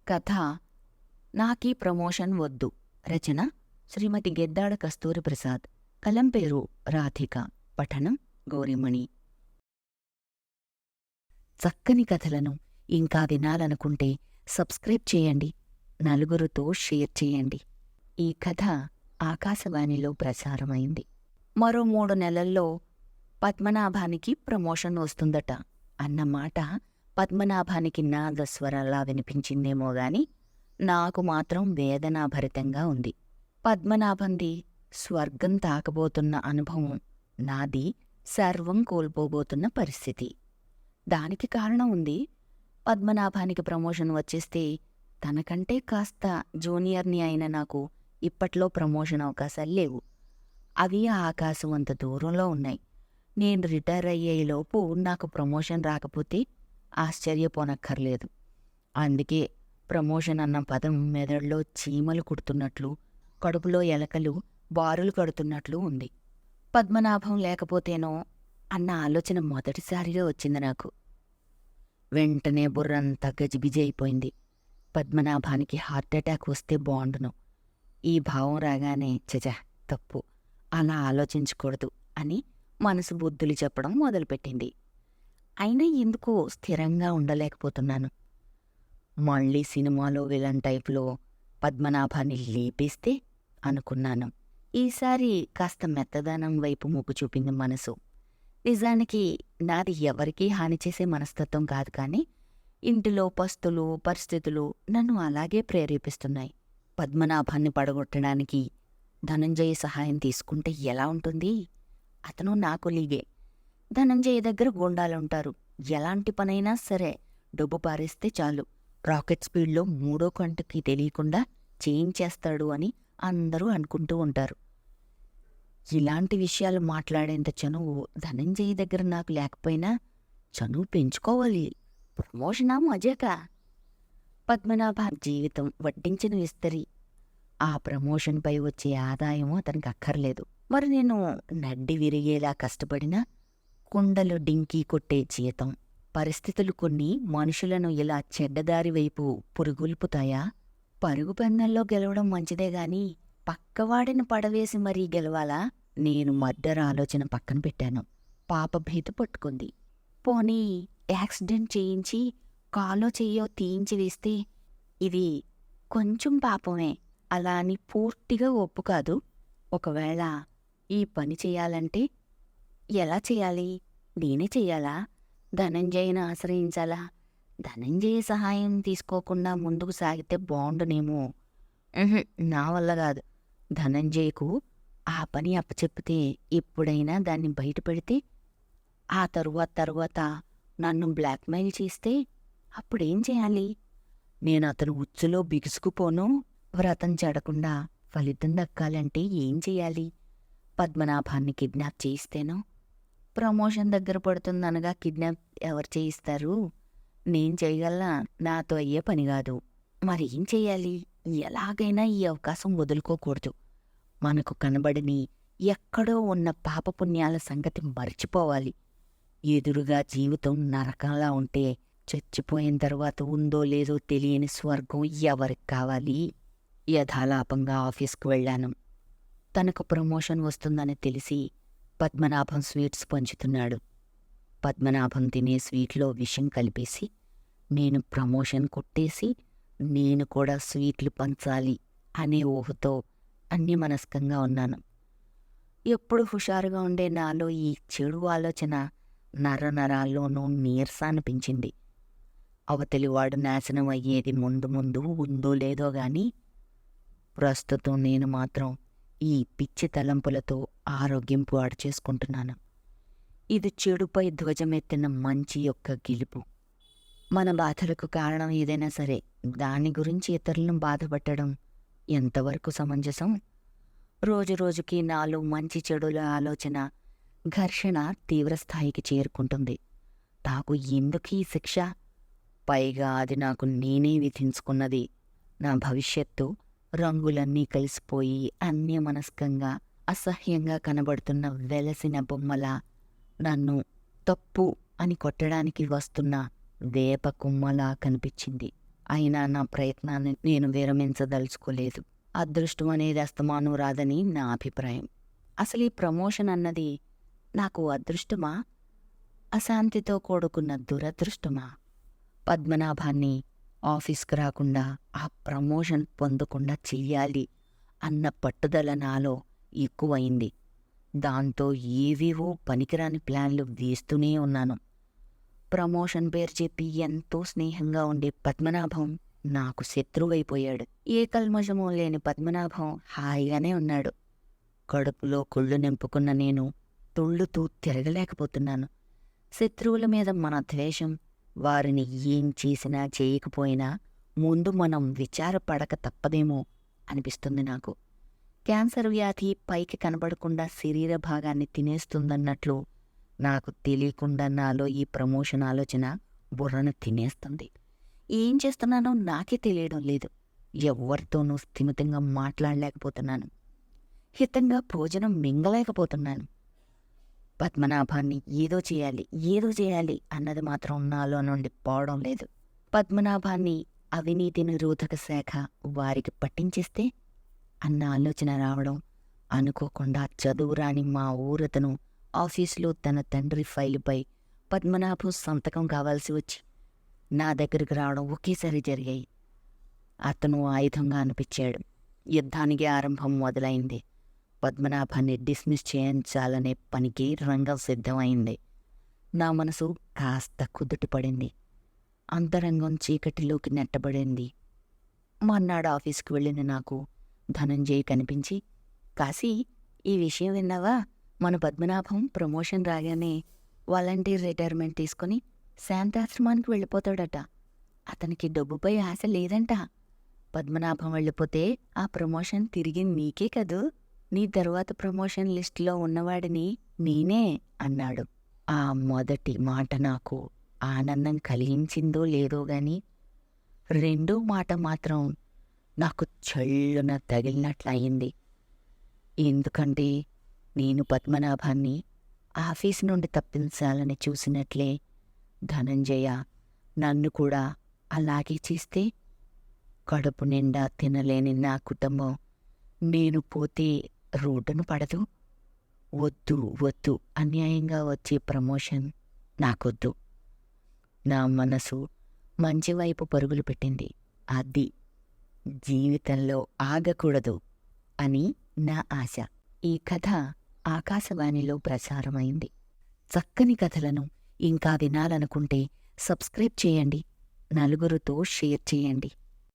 కథ నాకీ ప్రమోషన్ వద్దు. రచన శ్రీమతి గెద్దాడ కస్తూరి ప్రసాద్. కలం పేరు రాధిక. పఠనం గౌరిమణి. చక్కని కథలను ఇంకా వినాలనుకుంటే సబ్స్క్రైబ్ చేయండి, నలుగురితో షేర్ చేయండి. ఈ కథ ఆకాశవాణిలో ప్రసారమైంది. మరో 3 నెలల్లో పద్మనాభానికి ప్రమోషన్ వస్తుందట అన్న మాట పద్మనాభానికి నాదస్వరంలా వినిపించిందేమో గాని నాకు మాత్రం వేదనాభరితంగా ఉంది. పద్మనాభంది స్వర్గం తాకబోతున్న అనుభవం, నాది సర్వం కోల్పోబోతున్న పరిస్థితి. దానికి కారణం ఉంది. పద్మనాభానికి ప్రమోషన్ వచ్చేస్తే తనకంటే కాస్త జూనియర్ని అయిన నాకు ఇప్పట్లో ప్రమోషన్ అవకాశాలు లేవు. అవి ఆకాశం అంత దూరంలో ఉన్నాయి. నేను రిటైర్ అయ్యేలోపు నాకు ప్రమోషన్ రాకపోతే ఆశ్చర్యపోనక్కర్లేదు. అందుకే ప్రమోషన్ అన్న పదం మెదడులో చీమలు కుడుతున్నట్లు, కడుపులో ఎలకలు బారులు కడుతున్నట్లు ఉంది. పద్మనాభం లేకపోతేనో అన్న ఆలోచన మొదటిసారిగా వచ్చింది నాకు. వెంటనే బుర్రంతా గజిబిజి అయిపోయింది. పద్మనాభానికి హార్ట్అటాక్ వస్తే బాగుండును. ఈ భావం రాగానే చచా తప్పు, అలా ఆలోచించకూడదు అని మనసు బుద్ధులు చెప్పడం మొదలుపెట్టింది. అయినా ఎందుకో స్థిరంగా ఉండలేకపోతున్నాను. మళ్ళీ సినిమాలో విలన్ టైపులో పద్మనాభాన్ని లేపేస్తే అనుకున్నాను. ఈసారి కాస్త మెత్తదనం వైపు మొగ్గు చూపింది మనసు. నిజానికి నాది ఎవరికీ హాని చేసే మనస్తత్వం కాదు, కానీ ఇంటిలో పస్తులు పరిస్థితులు నన్ను అలాగే ప్రేరేపిస్తున్నాయి. పద్మనాభాన్ని పడగొట్టడానికి ధనంజయ సహాయం తీసుకుంటే ఎలా ఉంటుంది? అతను నా కొలీగే. ధనంజయ దగ్గర గూండాలుంటారు. ఎలాంటి పనైనా సరే డబ్బు పారేస్తే చాలు, రాకెట్ స్పీడ్లో 3వ కంటికి తెలియకుండా చేయించేస్తాడు అని అందరూ అనుకుంటూ ఉంటారు. ఇలాంటి విషయాలు మాట్లాడేంత చనువు ధనంజయ దగ్గర నాకు లేకపోయినా చనువు పెంచుకోవాలి. ప్రమోషనా మజాకా? పద్మనాభ జీవితం వడ్డించిన విస్తరి. ఆ ప్రమోషన్పై వచ్చే ఆదాయం అతనికి అక్కర్లేదు. మరి నేను నడ్డి విరిగేలా కష్టపడినా కుండలు డింకీ కొట్టే జీతం. పరిస్థితులు కొన్ని మనుషులను ఇలా చెడ్డదారి వైపు పురుగొల్పుతాయా? పరుగు పందెంలో గెలవడం మంచిదే గాని పక్కవాడిని పడవేసి మరీ గెలవాలా? నేను మర్డర్ ఆలోచన పక్కన పెట్టాను. పాప భీత పట్టుకుంది. పోనీ యాక్సిడెంట్ చేయించి కాలో చెయ్యో తీయించి వేస్తే? ఇది కొంచెం పాపమే, అలా అని పూర్తిగా ఒప్పు కాదు. ఒకవేళ ఈ పని చెయ్యాలంటే ఎలా చెయ్యాలి? నేనే చెయ్యాలా? ధనంజయను ఆశ్రయించాలా? ధనంజయ సహాయం తీసుకోకుండా ముందుకు సాగితే బాగుండునేమో. నా వల్ల కాదు. ధనంజయకు ఆ పని అప్పచెప్పితే ఎప్పుడైనా దాన్ని బయటపెడితే ఆ తరువాత నన్ను బ్లాక్మెయిల్ చేస్తే అప్పుడేం చేయాలి? నేను అతను ఉచ్చులో బిగుసుకుపోను. వ్రతం చెడకుండా ఫలితం దక్కాలంటే ఏం చెయ్యాలి? పద్మనాభాన్ని కిడ్నాప్ చేయిస్తేనో? ప్రమోషన్ దగ్గర పడుతుందనగా కిడ్నాప్ ఎవరు చేయిస్తారు? నేను చేయగలనా? నాతో అయ్యే పని కాదు. మరేం చెయ్యాలి? ఎలాగైనా ఈ అవకాశం వదులుకోకూడదు. మనకు కనబడని ఎక్కడో ఉన్న పాపపుణ్యాల సంగతి మర్చిపోవాలి. ఎదురుగా జీవితం నరకంలా ఉంటే చచ్చిపోయిన తర్వాత ఉందో లేదో తెలియని స్వర్గం ఎవరికి కావాలి? యథాలాపంగా ఆఫీస్కు వెళ్ళాను. తనకు ప్రమోషన్ వస్తుందని తెలిసి పద్మనాభం స్వీట్స్ పంచుతున్నాడు. పద్మనాభం తినే స్వీట్లో విషం కలిపేసి నేను ప్రమోషన్ కొట్టేసి నేను కూడా స్వీట్లు పంచాలి అనే ఊహతో అన్యమనస్కంగా ఉన్నాను. ఎప్పుడు హుషారుగా ఉండే నాలో ఈ చెడు ఆలోచన నరనరాల్లోనూ నీరసాన్ని పెంచింది. అవతలివాడు నాశనం అయ్యేది ముందు ఉందో లేదో గాని ప్రస్తుతం నేను మాత్రం ఈ పిచ్చి తలంపులతో ఆరోగ్యం పాడు చేసుకుంటున్నాను. ఇది చెడుపై ధ్వజమెత్తిన మంచి యొక్క గెలుపు. మన బాధలకు కారణం ఏదైనా సరే దాని గురించి ఇతరులను బాధపెట్టడం ఎంతవరకు సమంజసం? రోజురోజుకి నాలో మంచి చెడుల ఆలోచన, ఘర్షణ తీవ్రస్థాయికి చేరుకుంటుంది. నాకు ఎందుకీ శిక్ష? పైగా అది నాకు నేనే విధించుకున్నది. నా భవిష్యత్తు రంగులన్నీ కలిసిపోయి అన్యమనస్కంగా అసహ్యంగా కనబడుతున్న వెలసిన బొమ్మలా, నన్ను తప్పు అని కొట్టడానికి వస్తున్న వేప కొమ్మలా కనిపించింది. అయినా నా ప్రయత్నాన్ని నేను విరమించదలుచుకోలేదు. అదృష్టం అనేది అస్తమానం రాదని నా అభిప్రాయం. అసలు ఈ ప్రమోషన్ అన్నది నాకు అదృష్టమా, అశాంతితో కూడుకున్న దురదృష్టమా? పద్మనాభాన్ని ఆఫీస్కి రాకుండా, ఆ ప్రమోషన్ పొందకుండా చెయ్యాలి అన్న పట్టుదల నాలో ఎక్కువయింది. దాంతో ఏవేవో పనికిరాని ప్లాన్లు వేస్తూనే ఉన్నాను. ప్రమోషన్ పేరు చెప్పి ఎంతో స్నేహంగా ఉండే పద్మనాభం నాకు శత్రువైపోయాడు. ఏ కల్మషమూ లేని పద్మనాభం హాయిగానే ఉన్నాడు. కడుపులో కుళ్ళు నింపుకున్న నేను తుళ్ళుతూ తిరగలేకపోతున్నాను. శత్రువుల మీద మన ద్వేషం, వారిని ఏం చేసినా చేయకపోయినా ముందు మనం విచారపడక తప్పదేమో అనిపిస్తుంది నాకు. క్యాన్సర్ వ్యాధి పైకి కనబడకుండా శరీర భాగాన్ని తినేస్తుందన్నట్లు నాకు తెలియకుండా నాలో ఈ ప్రమోషన్ ఆలోచన బుర్రను తినేస్తుంది. ఏం చేస్తున్నానో నాకే తెలియడం లేదు. ఎవ్వరితోనూ స్థిమితంగా మాట్లాడలేకపోతున్నాను. హితంగా భోజనం మింగలేకపోతున్నాను. పద్మనాభాన్ని ఏదో చేయాలి అన్నది మాత్రం నాలో నుండి పోవడం లేదు. పద్మనాభాన్ని అవినీతి నిరోధక శాఖ వారికి పట్టించేస్తే అన్న ఆలోచన రావడం, అనుకోకుండా చదువురాని మా ఊరతను ఆఫీసులో తన తండ్రి ఫైలుపై పద్మనాభం సంతకం కావాల్సి వచ్చి నా దగ్గరికి రావడం ఒకేసారి జరిగాయి. అతను ఆయుధంగా అనిపించాడు. యుద్ధానికి ఆరంభం మొదలైంది. పద్మనాభాన్ని డిస్మిస్ చేయించాలనే పనికి రంగం సిద్ధమైంది. నా మనసు కాస్త కుదుటపడింది. అంతరంగం చీకటిలోకి నెట్టబడింది. మర్నాడు ఆఫీస్కి వెళ్ళిన నాకు ధనంజయ్ కనిపించి, కాశీ, ఈ విషయం విన్నావా? మన పద్మనాభం ప్రమోషన్ రాగానే వాలంటీర్ రిటైర్మెంట్ తీసుకుని శాంతాశ్రమానికి వెళ్ళిపోతాడట. అతనికి డబ్బుపై ఆశ లేదంట. పద్మనాభం వెళ్ళిపోతే ఆ ప్రమోషన్ తిరిగి నీకే కదూ. నీ తరువాత ప్రమోషన్ లిస్టులో ఉన్నవాడిని నేనే అన్నాడు. ఆ మొదటి మాట నాకు ఆనందం కలిగించిందో లేదో గాని, రెండో మాట మాత్రం నాకు చళ్ళున తగిలినట్లయింది. ఎందుకంటే నేను పద్మనాభాన్ని ఆఫీసు నుండి తప్పించాలని చూసినట్లే ధనంజయ నన్ను కూడా అలాగే చేస్తే, కడుపు నిండా తినలేని నా కుటుంబం నేను పోతే రోడ్డును పడదు. వద్దు, అన్యాయంగా వచ్చే ప్రమోషన్ నాకొద్దు. నా మనసు మంచివైపు పరుగులు పెట్టింది. అది జీవితంలో ఆగకూడదు అని నా ఆశ. ఈ కథ ఆకాశవాణిలో ప్రసారమైంది. చక్కని కథలను ఇంకా వినాలనుకుంటే సబ్స్క్రైబ్ చేయండి, నలుగురితో షేర్ చేయండి.